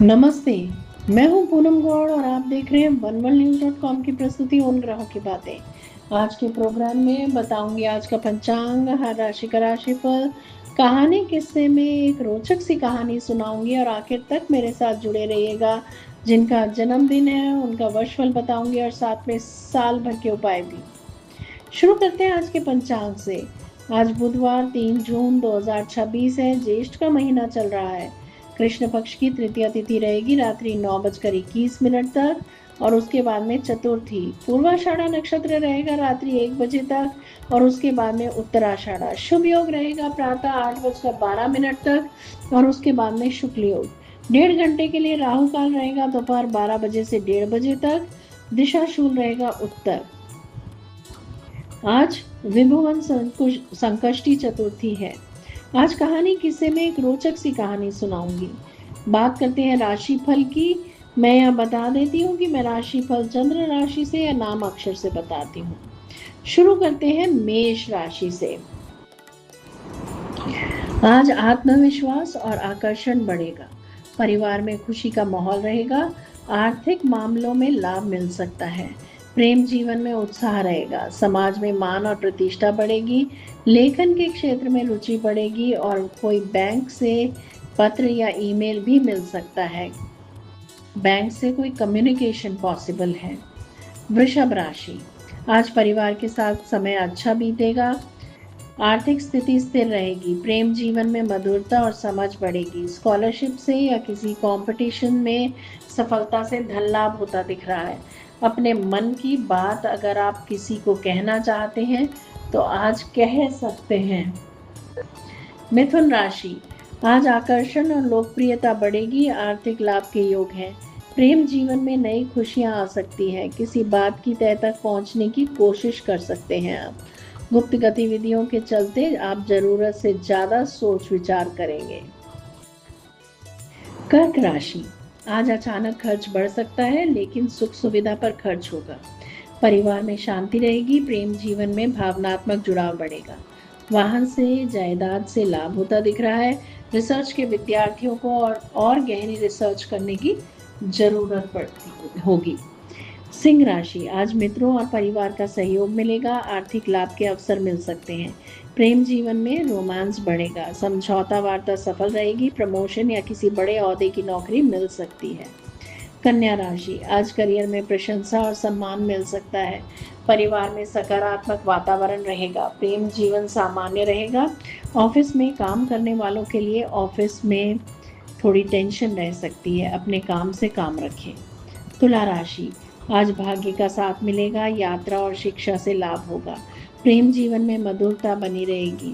नमस्ते। मैं हूं पूनम गौड़ और आप देख रहे हैं onewellnews.com की प्रस्तुति उन ग्रहों की बातें। आज के प्रोग्राम में बताऊंगी आज का पंचांग, हर राशि का राशिफल, कहानी, किस्से में एक रोचक सी कहानी सुनाऊंगी और आखिर तक मेरे साथ जुड़े रहिएगा। जिनका जन्मदिन है उनका वर्षफल बताऊंगी और साथ में साल भर के उपाय भी। शुरू करते हैं आज के पंचांग से। आज बुधवार 3 जून 2026 है। ज्येष्ठ का महीना चल रहा है। कृष्ण पक्ष की तृतीया तिथि रहेगी रात्रि 9:21 तक और उसके बाद में चतुर्थी। पूर्वाषाढ़ा नक्षत्र रहेगा रात्रि 1 बजे तक और उसके बाद में उत्तराषाढ़ा। शुभ योग रहेगा प्रातः 8:12 तक और उसके बाद में शुक्ल योग। 1.5 घंटे के लिए राहु काल रहेगा दोपहर 12 बजे से 1:30 बजे तक। दिशा शूल रहेगा उत्तर। आज विभुवन संकष्टी चतुर्थी है। आज कहानी किस्से में एक रोचक सी कहानी सुनाऊंगी। बात करते हैं राशिफल की। मैं यह बता देती हूँ कि मैं राशिफल चंद्र राशि से या नाम अक्षर से बताती हूँ। शुरू करते हैं मेष राशि से। आज आत्मविश्वास और आकर्षण बढ़ेगा। परिवार में खुशी का माहौल रहेगा। आर्थिक मामलों में लाभ मिल सकता है। प्रेम जीवन में उत्साह रहेगा। समाज में मान और प्रतिष्ठा बढ़ेगी। लेखन के क्षेत्र में रुचि बढ़ेगी और कोई बैंक से पत्र या ईमेल भी मिल सकता है। बैंक से कोई कम्युनिकेशन पॉसिबल है। वृषभ राशि। आज परिवार के साथ समय अच्छा बीतेगा। आर्थिक स्थिति स्थिर रहेगी। प्रेम जीवन में मधुरता और समझ बढ़ेगी। स्कॉलरशिप से या किसी कंपटीशन में सफलता से धन लाभ होता दिख रहा है। अपने मन की बात अगर आप किसी को कहना चाहते हैं तो आज कह सकते हैं। मिथुन राशि। आज आकर्षण और लोकप्रियता बढ़ेगी। आर्थिक लाभ के योग हैं। प्रेम जीवन में नई खुशियां आ सकती हैं। किसी बात की तह तक पहुंचने की कोशिश कर सकते हैं आप। गुप्त गतिविधियों के चलते आप जरूरत से ज्यादा सोच विचार करेंगे। कर्क राशि। आज अचानक खर्च बढ़ सकता है लेकिन सुख सुविधा पर खर्च होगा। परिवार में शांति रहेगी। प्रेम जीवन में भावनात्मक जुड़ाव बढ़ेगा। वाहन से जायदाद से लाभ होता दिख रहा है। रिसर्च के विद्यार्थियों को और गहरी रिसर्च करने की जरूरत पड़ती होगी। सिंह राशि। आज मित्रों और परिवार का सहयोग मिलेगा। आर्थिक लाभ के अवसर मिल सकते हैं। प्रेम जीवन में रोमांस बढ़ेगा। समझौता वार्ता सफल रहेगी। प्रमोशन या किसी बड़े ओहदे की नौकरी मिल सकती है। कन्या राशि। आज करियर में प्रशंसा और सम्मान मिल सकता है। परिवार में सकारात्मक वातावरण रहेगा। प्रेम जीवन सामान्य रहेगा। ऑफिस में काम करने वालों के लिए ऑफिस में थोड़ी टेंशन रह सकती है। अपने काम से काम रखें। तुला राशि। आज भाग्य का साथ मिलेगा। यात्रा और शिक्षा से लाभ होगा। प्रेम जीवन में मधुरता बनी रहेगी।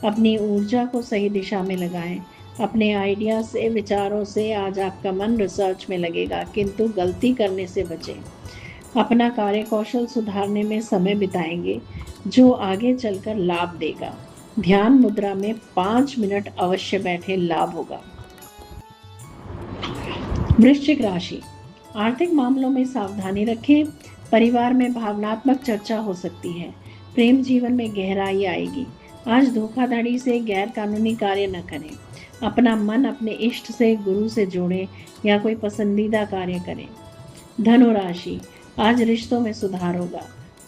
अपनी ऊर्जा को सही दिशा में लगाएं। अपने आइडिया से, विचारों से आज आपका मन रिसर्च में लगेगा, किंतु गलती करने से बचें। अपना कार्य कौशल सुधारने में समय बिताएंगे जो आगे चलकर लाभ देगा। ध्यान मुद्रा में 5 मिनट अवश्य बैठे, लाभ होगा। वृश्चिक राशि। आर्थिक मामलों में सावधानी रखें। परिवार में भावनात्मक चर्चा हो सकती है। प्रेम जीवन में गहराई आएगी। आज धोखाधड़ी से गैर कानूनी कार्य न करें। अपना मन अपने इष्ट से, गुरु से जोड़ें या कोई पसंदीदा कार्य करें। धनु राशि। आज रिश्तों में सुधार होगा।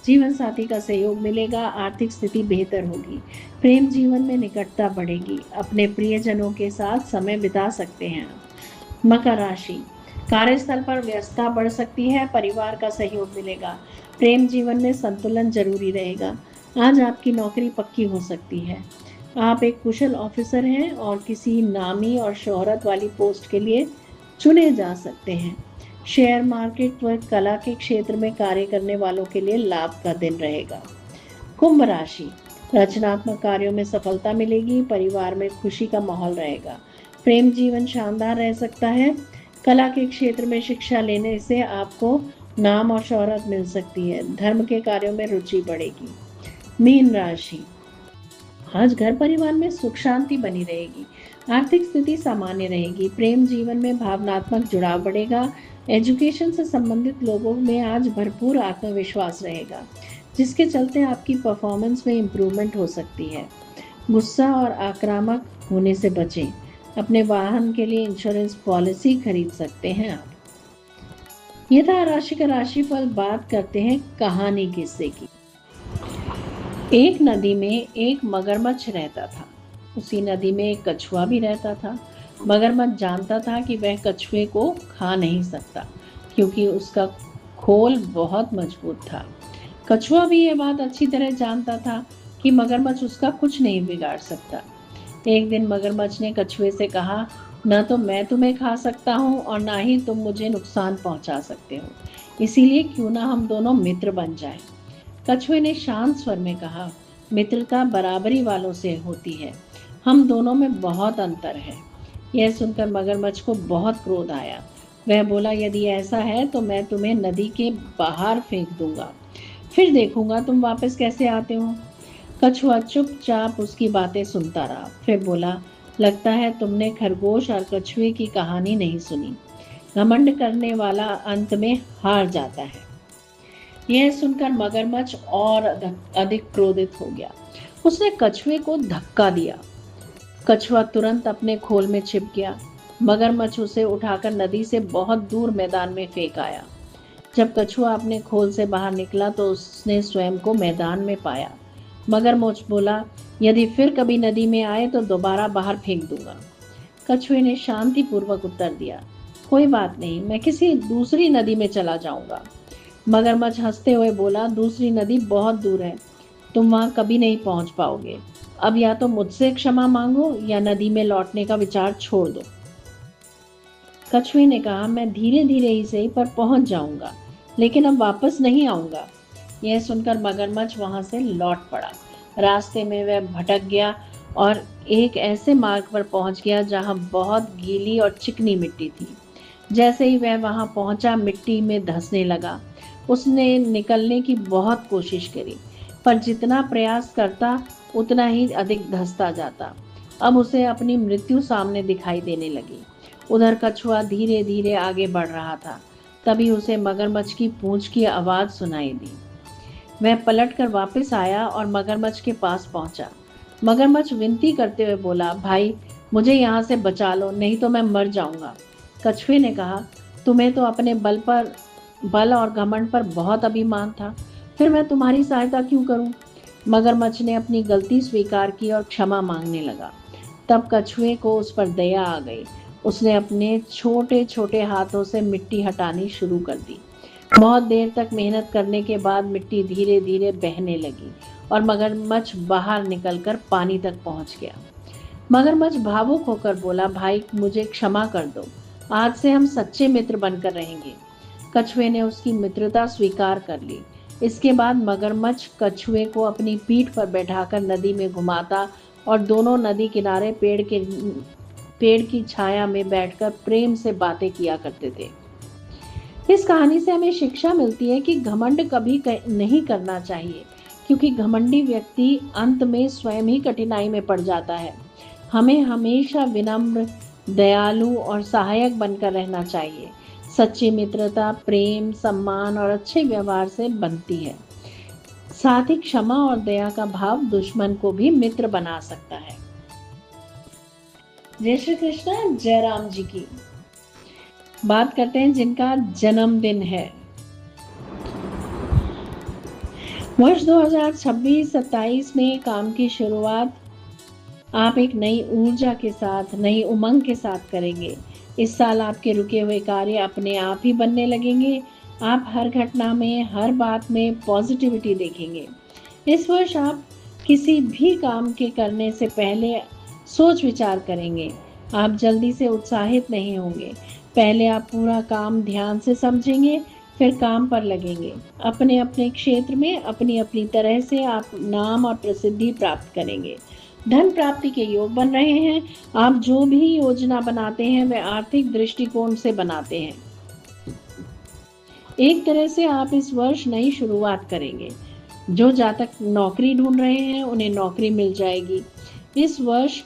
जीवन साथी का सहयोग मिलेगा। आर्थिक स्थिति बेहतर होगी। प्रेम जीवन में निकटता बढ़ेगी। अपने प्रियजनों के साथ समय बिता सकते हैं। मकर राशि। कार्यस्थल पर व्यस्तता बढ़ सकती है। परिवार का सहयोग मिलेगा। प्रेम जीवन में संतुलन जरूरी रहेगा। आज आपकी नौकरी पक्की हो सकती है। आप एक कुशल ऑफिसर हैं और किसी नामी और शोहरत वाली पोस्ट के लिए चुने जा सकते हैं। शेयर मार्केट व कला के क्षेत्र में कार्य करने वालों के लिए लाभ का दिन रहेगा। कुंभ राशि। रचनात्मक कार्यों में सफलता मिलेगी। परिवार में खुशी का माहौल रहेगा। प्रेम जीवन शानदार रह सकता है। कला के क्षेत्र में शिक्षा लेने से आपको नाम और शोहरत मिल सकती है। धर्म के कार्यों में रुचि बढ़ेगी। मीन राशि। आज घर परिवार में सुख शांति बनी रहेगी। आर्थिक स्थिति सामान्य रहेगी। प्रेम जीवन में भावनात्मक जुड़ाव बढ़ेगा। एजुकेशन से संबंधित लोगों में आज भरपूर आत्मविश्वास रहेगा, जिसके चलते आपकी परफॉर्मेंस में इम्प्रूवमेंट हो सकती है। गुस्सा और आक्रामक होने से बचें। अपने वाहन के लिए इंश्योरेंस पॉलिसी खरीद सकते हैं आप। ये था राशि का राशिफल। बात करते हैं कहानी किस्से की। एक नदी में एक मगरमच्छ रहता था। उसी नदी में एक कछुआ भी रहता था। मगरमच्छ जानता था कि वह कछुए को खा नहीं सकता, क्योंकि उसका खोल बहुत मजबूत था। कछुआ भी ये बात अच्छी तरह जानता था कि मगरमच्छ उसका कुछ नहीं बिगाड़ सकता। एक दिन मगरमच्छ ने कछुए से कहा, न तो मैं तुम्हें खा सकता हूँ और ना ही तुम मुझे नुकसान पहुंचा सकते हो, इसीलिए क्यों ना हम दोनों मित्र बन जाएं। कछुए ने शांत स्वर में कहा, मित्रता बराबरी वालों से होती है, हम दोनों में बहुत अंतर है। यह सुनकर मगरमच्छ को बहुत क्रोध आया। वह बोला, यदि ऐसा है तो मैं तुम्हें नदी के बाहर फेंक दूंगा, फिर देखूंगा तुम वापस कैसे आते हो। कछुआ चुपचाप उसकी बातें सुनता रहा, फिर बोला, लगता है तुमने खरगोश और कछुए की कहानी नहीं सुनी। घमंड करने वाला अंत में हार जाता है। यह सुनकर मगरमच्छ और अधिक क्रोधित हो गया। उसने कछुए को धक्का दिया। कछुआ तुरंत अपने खोल में छिप गया। मगरमच्छ उसे उठाकर नदी से बहुत दूर मैदान में फेंक आया। जब कछुआ अपने खोल से बाहर निकला तो उसने स्वयं को मैदान में पाया। मगरमच्छ बोला, यदि फिर कभी नदी में आए तो दोबारा बाहर फेंक दूंगा। कछुए ने शांतिपूर्वक उत्तर दिया, कोई बात नहीं, मैं किसी दूसरी नदी में चला जाऊंगा। मगरमच्छ हंसते हुए बोला, दूसरी नदी बहुत दूर है, तुम वहां कभी नहीं पहुंच पाओगे। अब या तो मुझसे क्षमा मांगो या नदी में लौटने का विचार छोड़ दो। कछुए ने कहा, मैं धीरे धीरे ही सही पर पहुंच जाऊंगा, लेकिन अब वापस नहीं आऊंगा। यह सुनकर मगरमच्छ वहां से लौट पड़ा। रास्ते में वह भटक गया और एक ऐसे मार्ग पर पहुंच गया जहां बहुत गीली और चिकनी मिट्टी थी। जैसे ही वह वहां पहुंचा, मिट्टी में धंसने लगा। उसने निकलने की बहुत कोशिश करी, पर जितना प्रयास करता उतना ही अधिक धंसता जाता। अब उसे अपनी मृत्यु सामने दिखाई देने लगी। उधर कछुआ धीरे धीरे आगे बढ़ रहा था। तभी उसे मगरमच्छ की पूंछ की आवाज सुनाई दी। वह पलटकर वापस आया और मगरमच्छ के पास पहुंचा। मगरमच्छ विनती करते हुए बोला, भाई मुझे यहाँ से बचा लो, नहीं तो मैं मर जाऊंगा। कछुए ने कहा, तुम्हें तो अपने बल और घमंड पर बहुत अभिमान था, फिर मैं तुम्हारी सहायता क्यों करूं? मगरमच्छ ने अपनी गलती स्वीकार की और क्षमा मांगने लगा। तब कछुए को उस पर दया आ गई। उसने अपने छोटे छोटे हाथों से मिट्टी हटानी शुरू कर दी। बहुत देर तक मेहनत करने के बाद मिट्टी धीरे धीरे बहने लगी और मगरमच्छ बाहर निकलकर पानी तक पहुंच गया। मगरमच्छ भावुक होकर बोला, भाई मुझे क्षमा कर दो, आज से हम सच्चे मित्र बनकर रहेंगे। कछुए ने उसकी मित्रता स्वीकार कर ली। इसके बाद मगरमच्छ कछुए को अपनी पीठ पर बैठाकर नदी में घुमाता और दोनों नदी किनारे पेड़ की छाया में बैठकर प्रेम से बातें किया करते थे। इस कहानी से हमें शिक्षा मिलती है कि घमंड कभी नहीं करना चाहिए, क्योंकि घमंडी व्यक्ति अंत में स्वयं ही कठिनाई में पड़ जाता है। हमें हमेशा विनम्र, दयालु और सहायक बनकर रहना चाहिए। सच्ची मित्रता प्रेम, सम्मान और अच्छे व्यवहार से बनती है। साथ ही क्षमा और दया का भाव दुश्मन को भी मित्र बना सकता है। जय श्री कृष्ण। जय राम जी की। बात करते हैं जिनका जन्मदिन है। वर्ष 2026-27 में काम की शुरुआत आप एक नई ऊर्जा के साथ, नई उमंग के साथ करेंगे। इस साल आपके रुके हुए कार्य अपने आप ही बनने लगेंगे। आप हर घटना में, हर बात में पॉजिटिविटी देखेंगे। इस वर्ष आप किसी भी काम के करने से पहले सोच विचार करेंगे। आप जल्दी से उत्साहित नहीं होंगे। पहले आप पूरा काम ध्यान से समझेंगे, फिर काम पर लगेंगे। अपने अपने क्षेत्र में अपनी अपनी तरह से आप नाम और प्रसिद्धि प्राप्त करेंगे। धन प्राप्ति के योग बन रहे हैं। आप जो भी योजना बनाते हैं वह आर्थिक दृष्टिकोण से बनाते हैं। एक तरह से आप इस वर्ष नई शुरुआत करेंगे। जो जातक नौकरी ढूंढ रहे हैं उन्हें नौकरी मिल जाएगी। इस वर्ष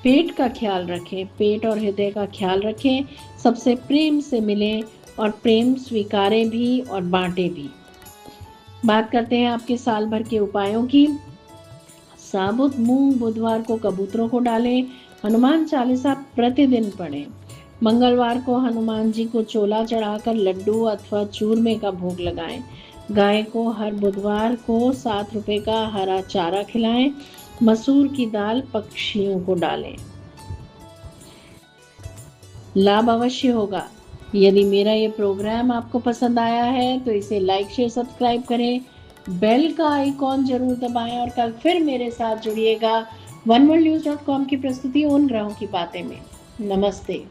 पेट का ख्याल रखें, पेट और हृदय का ख्याल रखें। सबसे प्रेम से मिलें और प्रेम स्वीकारें भी और बांटें भी। बात करते हैं आपके साल भर के उपायों की। साबुत मूंग बुधवार को कबूतरों को डालें। हनुमान चालीसा प्रतिदिन पढ़ें। मंगलवार को हनुमान जी को चोला चढ़ाकर लड्डू अथवा चूरमे का भोग लगाएं। गाय को हर बुधवार को 7 रुपए का हरा चारा खिलाएं। मसूर की दाल पक्षियों को डालें। लाभ अवश्य होगा। यदि मेरा ये प्रोग्राम आपको पसंद आया है तो इसे लाइक शेयर सब्सक्राइब करें, बेल का आइकॉन जरूर दबाएं और कल फिर मेरे साथ जुड़िएगा oneworldnews.com की प्रस्तुति उन ग्रहों की बातें में। नमस्ते।